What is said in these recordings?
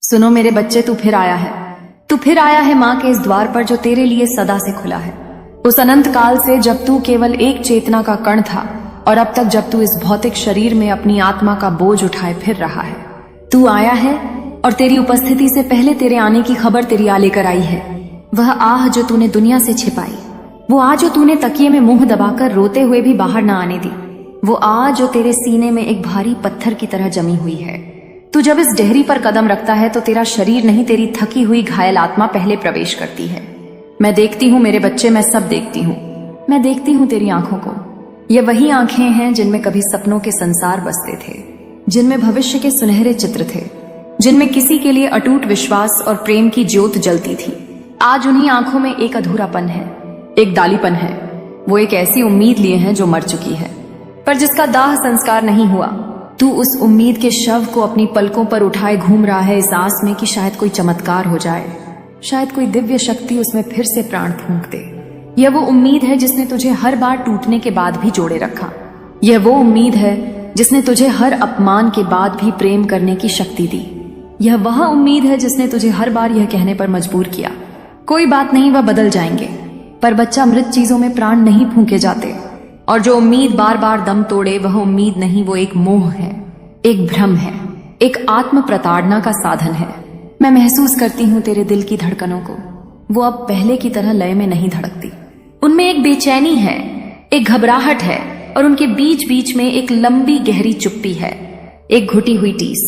सुनो मेरे बच्चे, तू फिर आया है। तू फिर आया है माँ के इस द्वार पर जो तेरे लिए सदा से खुला है। उस अनंत काल से जब तू केवल एक चेतना का कण था और अब तक जब तू इस भौतिक शरीर में अपनी आत्मा का बोझ उठाए फिर रहा है। तू आया है और तेरी उपस्थिति से पहले तेरे आने की खबर तेरी आ लेकर आई है। वह आह जो तूने दुनिया से छिपाई, वो आह जो तूने तकिए में मुंह दबाकर रोते हुए भी बाहर न आने दी, वो आह जो तेरे सीने में एक भारी पत्थर की तरह जमी हुई है। तू जब इस डेहरी पर कदम रखता है तो तेरा शरीर नहीं, तेरी थकी हुई घायल आत्मा पहले प्रवेश करती है। मैं देखती हूँ मेरे बच्चे, मैं सब देखती हूँ। मैं देखती हूँ तेरी आंखों को। ये वही आंखें हैं जिनमें कभी सपनों के संसार बसते थे, जिनमें भविष्य के सुनहरे चित्र थे, जिनमें किसी के लिए अटूट विश्वास और प्रेम की ज्योत जलती थी। आज उन्हीं आंखों में एक अधूरापन है, एक दालीपन है। वो एक ऐसी उम्मीद लिए हैं जो मर चुकी है, पर जिसका दाह संस्कार नहीं हुआ। तू उस उम्मीद के शव को अपनी पलकों पर उठाए घूम रहा है, इस आस में कि शायद कोई चमत्कार हो जाए, शायद कोई दिव्य शक्ति उसमें फिर से प्राण फूंक दे। यह वो उम्मीद है जिसने तुझे हर बार टूटने के बाद भी जोड़े रखा। यह वो उम्मीद है जिसने तुझे हर अपमान के बाद भी प्रेम करने की शक्ति दी। यह वह उम्मीद है जिसने तुझे हर बार यह कहने पर मजबूर किया, कोई बात नहीं, वह बदल जाएंगे। पर बच्चा, मृत चीजों में प्राण नहीं फूंके जाते, और जो उम्मीद बार बार दम तोड़े वह उम्मीद नहीं, वो एक मोह है, एक भ्रम है, एक आत्म प्रताड़ना का साधन है। मैं महसूस करती हूँ तेरे दिल की धड़कनों को। वो अब पहले की तरह लय में नहीं धड़कती। उनमें एक बेचैनी है, एक घबराहट है, और उनके बीच बीच में एक लंबी गहरी चुप्पी है, एक घुटी हुई टीस।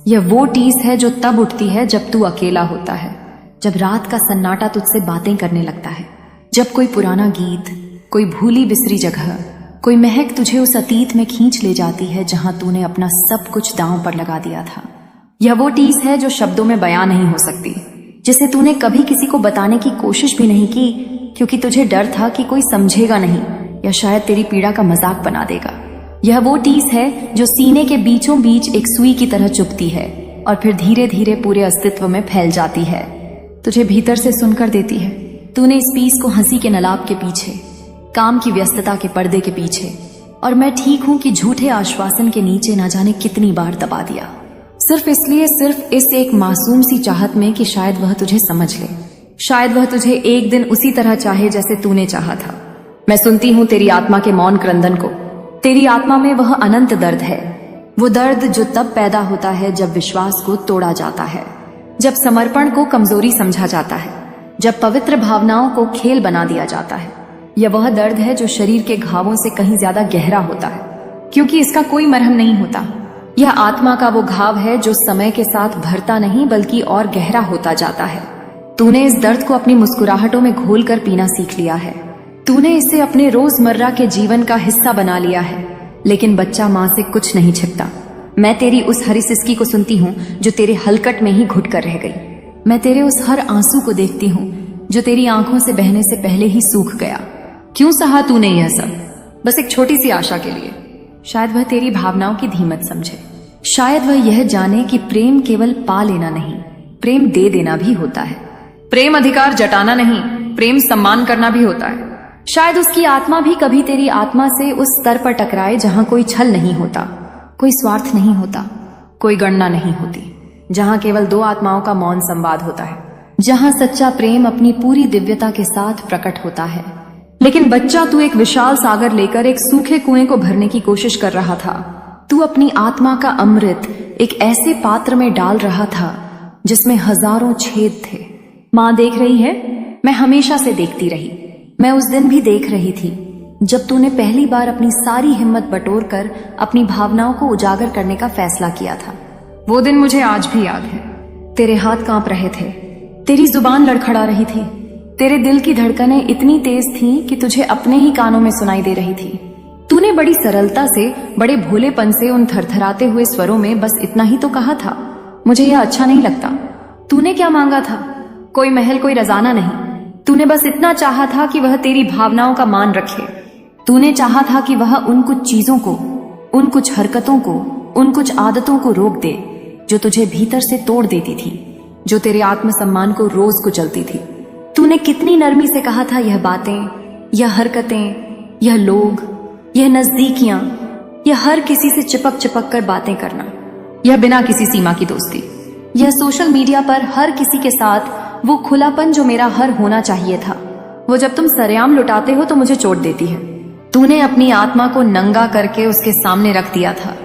यह वो टीस है जो तब उठती है जब तू अकेला होता है, जब रात का सन्नाटा तुझसे बातें करने लगता है, जब कोई पुराना गीत, कोई भूली बिसरी जगह, कोई महक तुझे उस अतीत में खींच ले जाती है जहां तूने अपना सब कुछ दांव पर लगा दिया था। यह वो टीस है जो शब्दों में बयां नहीं हो सकती, जिसे तूने कभी किसी को बताने की कोशिश भी नहीं की, क्योंकि तुझे डर था कि कोई समझेगा नहीं या शायद तेरी पीड़ा का मजाक बना देगा। यह वो टीस है जो सीने के बीचों बीच एक सुई की तरह चुभती है और फिर धीरे धीरे पूरे अस्तित्व में फैल जाती है, तुझे भीतर से सुनकर देती है। तूने इस पीस को हंसी के नलाब के पीछे, काम की व्यस्तता के पर्दे के पीछे, और मैं ठीक हूं कि झूठे आश्वासन के नीचे ना जाने कितनी बार दबा दिया, सिर्फ इसलिए, सिर्फ इस एक मासूम सी चाहत में कि शायद वह तुझे समझ ले, शायद वह तुझे एक दिन उसी तरह चाहे जैसे तूने चाहा था। मैं सुनती हूं तेरी आत्मा के मौन क्रंदन को। तेरी आत्मा में वह अनंत दर्द है, वो दर्द जो तब पैदा होता है जब विश्वास को तोड़ा जाता है, जब समर्पण को कमजोरी समझा जाता है, जब पवित्र भावनाओं को खेल बना दिया जाता है। यह वह दर्द है जो शरीर के घावों से कहीं ज्यादा गहरा होता है, क्योंकि इसका कोई मरहम नहीं होता। यह आत्मा का वो घाव है जो समय के साथ भरता नहीं बल्कि और गहरा होता जाता है। तूने इस दर्द को अपनी मुस्कुराहटों में घोल कर पीना सीख लिया है। तूने इसे अपने रोजमर्रा के जीवन का हिस्सा बना लिया है। लेकिन बच्चा, माँ से कुछ नहीं छिपता। मैं तेरी उस हरी सिसकी को सुनती हूँ जो तेरे हलकट में ही घुट कर रह गई। मैं तेरे उस हर आंसू को देखती हूँ जो तेरी आंखों से बहने से पहले ही सूख गया। क्यों सहा तूने यह सब? बस एक छोटी सी आशा के लिए। शायद वह तेरी भावनाओं की धीमत समझे, शायद वह यह जाने कि प्रेम केवल पा लेना नहीं, प्रेम दे देना भी होता है। प्रेम अधिकार जटाना नहीं, प्रेम सम्मान करना भी होता है। शायद उसकी आत्मा भी कभी तेरी आत्मा से उस स्तर पर टकराए जहां कोई छल नहीं होता, कोई स्वार्थ नहीं होता, कोई गणना नहीं होती, जहां केवल दो आत्माओं का मौन संवाद होता है, जहां सच्चा प्रेम अपनी पूरी दिव्यता के साथ प्रकट होता है। लेकिन बच्चा, तू एक विशाल सागर लेकर एक सूखे कुएं को भरने की कोशिश कर रहा था। तू अपनी आत्मा का अमृत एक ऐसे पात्र में डाल रहा था जिसमें हजारों छेद थे। माँ देख रही है, मैं हमेशा से देखती रही। मैं उस दिन भी देख रही थी जब तूने पहली बार अपनी सारी हिम्मत बटोर कर अपनी भावनाओं को उजागर करने का फैसला किया था। वो दिन मुझे आज भी याद है। तेरे हाथ कांप रहे थे, तेरी जुबान लड़खड़ा रही थी, तेरे दिल की धड़कनें इतनी तेज थीं कि तुझे अपने ही कानों में सुनाई दे रही थी। तूने बड़ी सरलता से, बड़े भोलेपन से उन थरथराते हुए स्वरों में बस इतना ही तो कहा था, मुझे यह अच्छा नहीं लगता। तूने क्या मांगा था? कोई महल, कोई रजाना नहीं। तूने बस इतना चाहा था कि वह तेरी भावनाओं का मान रखे। तूने चाहा था कि वह उन कुछ चीजों को, उन कुछ हरकतों को, उन कुछ आदतों को रोक दे जो तुझे भीतर से तोड़ देती थी, जो तेरे आत्मसम्मान को रोज कुचलती थी। तूने कितनी नरमी से कहा था, यह बातें, यह हरकतें, यह लोग, यह नजदीकियां, यह हर किसी से चिपक चिपक कर बातें करना, यह बिना किसी सीमा की दोस्ती, यह सोशल मीडिया पर हर किसी के साथ वो खुलापन जो मेरा हर होना चाहिए था, वो जब तुम सरेआम लुटाते हो तो मुझे चोट देती है। तूने अपनी आत्मा को नंगा करके उसके सामने रख दिया था,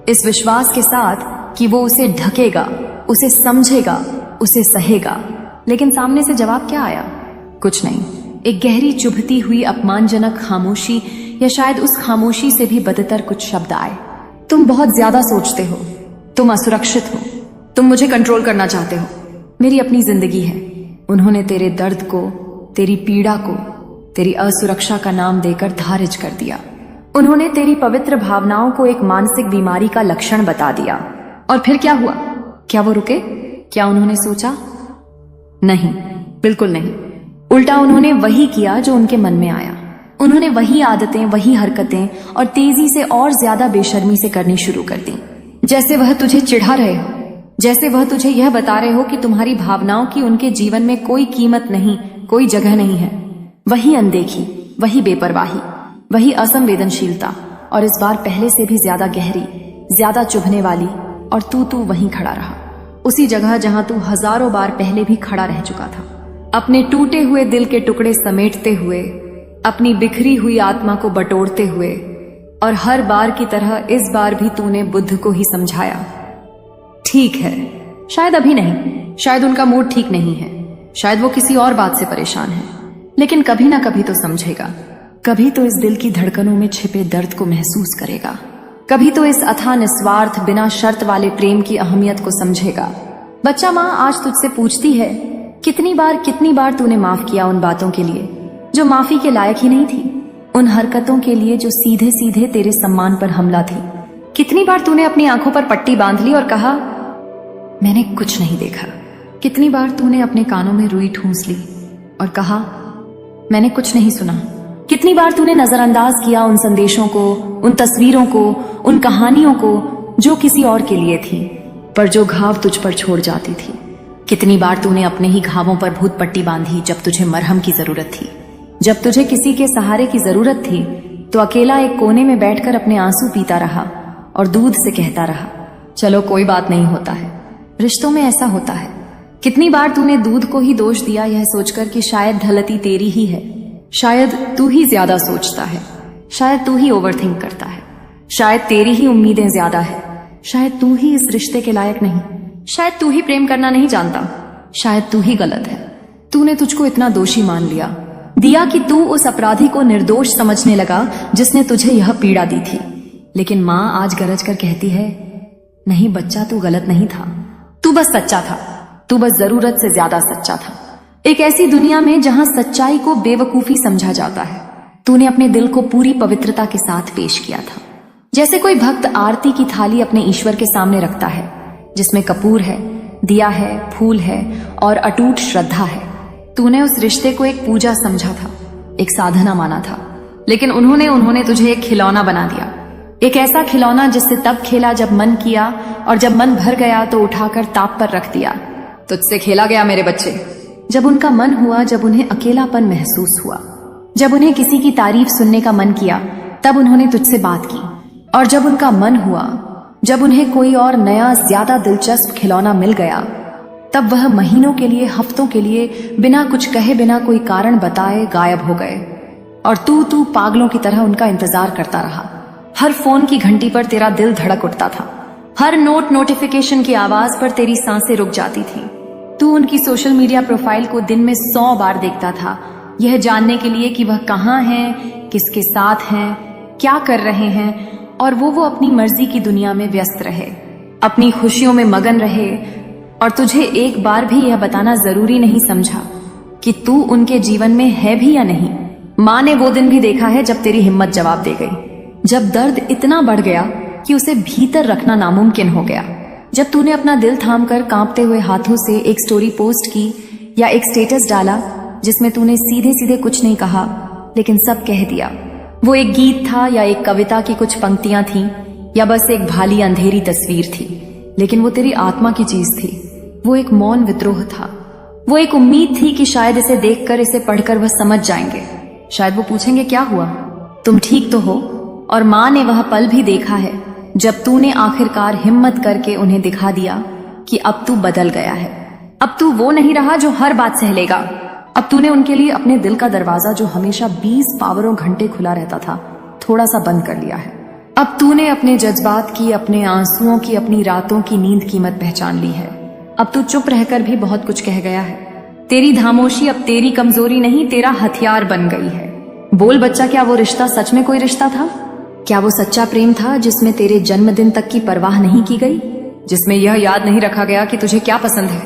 इस विश्वास के साथ कि वो उसे ढकेगा, उसे समझेगा, उसे सहेगा। लेकिन सामने से जवाब क्या आया? कुछ नहीं। एक गहरी चुभती हुई अपमानजनक खामोशी, या शायद उस खामोशी से भी बदतर कुछ शब्द आए। तुम बहुत ज्यादा सोचते हो, तुम असुरक्षित हो, तुम मुझे कंट्रोल करना चाहते हो। मेरी अपनी जिंदगी है। उन्होंने तेरे दर्द को, तेरी पीड़ा को, तेरी असुरक्षा का नाम देकर धारिज कर दिया। उन्होंने तेरी पवित्र भावनाओं को एक मानसिक बीमारी का लक्षण बता दिया। और फिर क्या हुआ? क्या वो रुके? क्या उन्होंने सोचा? नहीं, बिल्कुल नहीं। उल्टा उन्होंने वही किया जो उनके मन में आया। उन्होंने वही आदतें, वही हरकतें और तेजी से और ज्यादा बेशर्मी से करनी शुरू कर दी। जैसे वह तुझे चिढ़ा रहे हो, जैसे वह तुझे यह बता रहे हो कि तुम्हारी भावनाओं की उनके जीवन में कोई कीमत नहीं, कोई जगह नहीं है। वही अनदेखी, वही बेपरवाही, वही असंवेदनशीलता, और इस बार पहले से भी ज्यादा गहरी, ज्यादा चुभने वाली। और तू वहीं खड़ा रहा, उसी जगह जहां तू हजारों बार पहले भी खड़ा रह चुका था, अपने टूटे हुए दिल के टुकड़े समेटते हुए, अपनी बिखरी हुई आत्मा को बटोरते हुए। और हर बार की तरह इस बार भी तूने बुद्ध को ही समझाया, ठीक है, शायद अभी नहीं, शायद उनका मूड ठीक नहीं है, शायद वो किसी और बात से परेशान है, लेकिन कभी ना कभी तो समझेगा। कभी तो इस दिल की धड़कनों में छिपे दर्द को महसूस करेगा। कभी तो इस अथाह निस्वार्थ बिना शर्त वाले प्रेम की अहमियत को समझेगा। बच्चा माँ आज तुझसे पूछती है, कितनी बार तूने माफ किया उन बातों के लिए जो माफी के लायक ही नहीं थी, उन हरकतों के लिए जो सीधे सीधे तेरे सम्मान पर हमला थी। कितनी बार तूने अपनी आंखों पर पट्टी बांध ली और कहा, मैंने कुछ नहीं देखा। कितनी बार तूने अपने कानों में रुई ठूंस ली और कहा, मैंने कुछ नहीं सुना। कितनी बार तूने नजरअंदाज किया उन संदेशों को, उन तस्वीरों को, उन कहानियों को जो किसी और के लिए थी, पर जो घाव तुझ पर छोड़ जाती थी। कितनी बार तूने अपने ही घावों पर भूत पट्टी बांधी जब तुझे मरहम की जरूरत थी, जब तुझे किसी के सहारे की जरूरत थी, तो अकेला एक कोने में बैठकर अपने आंसू पीता रहा और दूध से कहता रहा, चलो कोई बात नहीं, होता है, रिश्तों में ऐसा होता है। कितनी बार तूने दूध को ही दोष दिया यह सोचकर कि शायद गलती तेरी ही है, शायद तू ही ज्यादा सोचता है, शायद तू ही ओवरथिंक करता है, शायद तेरी ही उम्मीदें ज्यादा है, शायद तू ही इस रिश्ते के लायक नहीं, शायद तू ही प्रेम करना नहीं जानता, शायद तू ही गलत है। तूने तुझको इतना दोषी मान दिया कि तू उस अपराधी को निर्दोष समझने लगा जिसने तुझे यह पीड़ा दी थी। लेकिन माँ आज गरज कर कहती है, नहीं बच्चा, तू गलत नहीं था, तू बस सच्चा था, तू बस जरूरत से ज्यादा सच्चा था। एक ऐसी दुनिया में जहां सच्चाई को बेवकूफी समझा जाता है, तूने अपने दिल को पूरी पवित्रता के साथ पेश किया था। जैसे कोई भक्त आरती की थाली अपने ईश्वर के सामने रखता है, जिसमें कपूर है, दिया है, फूल है और अटूट श्रद्धा है। तूने उस रिश्ते को एक पूजा समझा था, एक साधना माना था, लेकिन उन्होंने तुझे एक खिलौना बना दिया। एक ऐसा खिलौना जिससे तब खेला जब मन किया, और जब मन भर गया तो उठाकर ताप पर रख दिया। तुझसे खेला गया मेरे बच्चे। जब उनका मन हुआ, जब उन्हें अकेलापन महसूस हुआ, जब उन्हें किसी की तारीफ सुनने का मन किया, तब उन्होंने तुझसे बात की। और जब उनका मन हुआ, जब उन्हें कोई और नया ज्यादा दिलचस्प खिलौना मिल गया, तब वह महीनों के लिए, हफ्तों के लिए बिना कुछ कहे, बिना कोई कारण बताए गायब हो गए। और तू पागलों की तरह उनका इंतजार करता रहा। हर फोन की घंटी पर तेरा दिल धड़क उठता था, हर नोटिफिकेशन की आवाज पर तेरी सांसें रुक जाती थी। तू उनकी सोशल मीडिया प्रोफाइल को दिन में 100 बार देखता था, यह जानने के लिए कि वह कहाँ हैं, किसके साथ हैं, क्या कर रहे हैं, और वो अपनी मर्जी की दुनिया में व्यस्त रहे, अपनी खुशियों में मगन रहे। और तुझे एक बार भी यह बताना जरूरी नहीं समझा कि तू उनके जीवन में है भी या नहीं। माँ ने वो दिन भी देखा है जब तेरी हिम्मत जवाब दे गई, जब दर्द इतना बढ़ गया कि उसे भीतर रखना नामुमकिन हो गया, जब तूने अपना दिल थामकर कांपते हुए हाथों से एक स्टोरी पोस्ट की या एक स्टेटस डाला जिसमें तूने सीधे सीधे कुछ नहीं कहा, लेकिन सब कह दिया। वो एक गीत था या एक कविता की कुछ पंक्तियां थी या बस एक भाली अंधेरी तस्वीर थी, लेकिन वो तेरी आत्मा की चीज थी। वो एक मौन विद्रोह था, वो एक उम्मीद थी कि शायद इसे देखकर, इसे पढ़कर वह समझ जाएंगे, शायद वो पूछेंगे क्या हुआ, तुम ठीक तो हो। और माँ ने वह पल भी देखा है जब तूने आखिरकार हिम्मत करके उन्हें दिखा दिया कि अब तू बदल गया है। अब तू वो नहीं रहा जो हर बात सह लेगा। अब तूने उनके लिए अपने दिल का दरवाजा, जो हमेशा 20 पावरों घंटे खुला रहता था, थोड़ा सा बंद कर लिया है। अब तूने अपने जज्बात की, अपने आंसुओं की, अपनी रातों की नींद कीमत पहचान ली है। अब तू चुप रहकर भी बहुत कुछ कह गया है। तेरी खामोशी अब तेरी कमजोरी नहीं, तेरा हथियार बन गई है। बोल बच्चा, क्या वो रिश्ता सच में कोई रिश्ता था? क्या वो सच्चा प्रेम था जिसमें तेरे जन्मदिन तक की परवाह नहीं की गई? जिसमें यह याद नहीं रखा गया कि तुझे क्या पसंद है,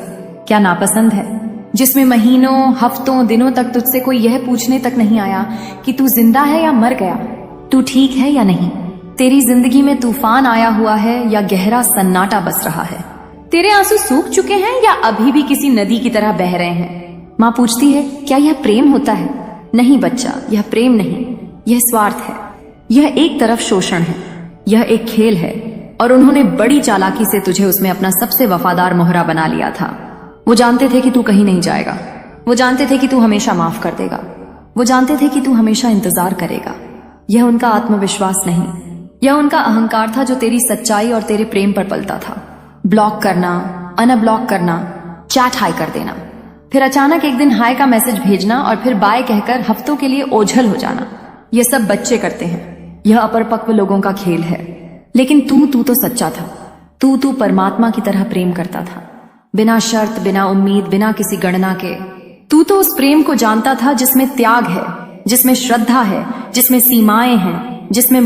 क्या नापसंद है? जिसमें महीनों, हफ्तों, दिनों तक तुझसे कोई यह पूछने तक नहीं आया कि तू जिंदा है या मर गया, तू ठीक है या नहीं? तेरी जिंदगी में तूफान आया हुआ है या गहरा सन्नाटा बस रहा है? तेरे आंसू सूख चुके हैं या अभी भी किसी नदी की तरह बह रहे हैं? माँ पूछती है, क्या यह प्रेम होता है? नहीं बच्चा, यह प्रेम नहीं, यह स्वार्थ है। यह एक तरफ शोषण है, यह एक खेल है, और उन्होंने बड़ी चालाकी से तुझे उसमें अपना सबसे वफादार मोहरा बना लिया था। वो जानते थे कि तू कहीं नहीं जाएगा। वो जानते थे कि तू हमेशा माफ कर देगा। वो जानते थे कि तू हमेशा इंतजार करेगा। यह उनका आत्मविश्वास नहीं, यह उनका अहंकार था जो तेरी सच्चाई और तेरे प्रेम पर पलता था। ब्लॉक करना, अनब्लॉक करना, चैट हाई कर देना, फिर अचानक एक दिन हाय का मैसेज भेजना और फिर बाय कहकर हफ्तों के लिए ओझल हो जाना। यह सब बच्चे करते हैं, यह अपरिपक्व लोगों का खेल है। लेकिन तू तो सच्चा था। तू परमात्मा की तरह प्रेम करता था, बिना शर्त, बिना उम्मीद, बिना किसी गणना के। तू तो उस प्रेम को जानता था जिसमें त्याग है, जिसमें श्रद्धा है, जिसमें सीमाएं हैं, जिसमें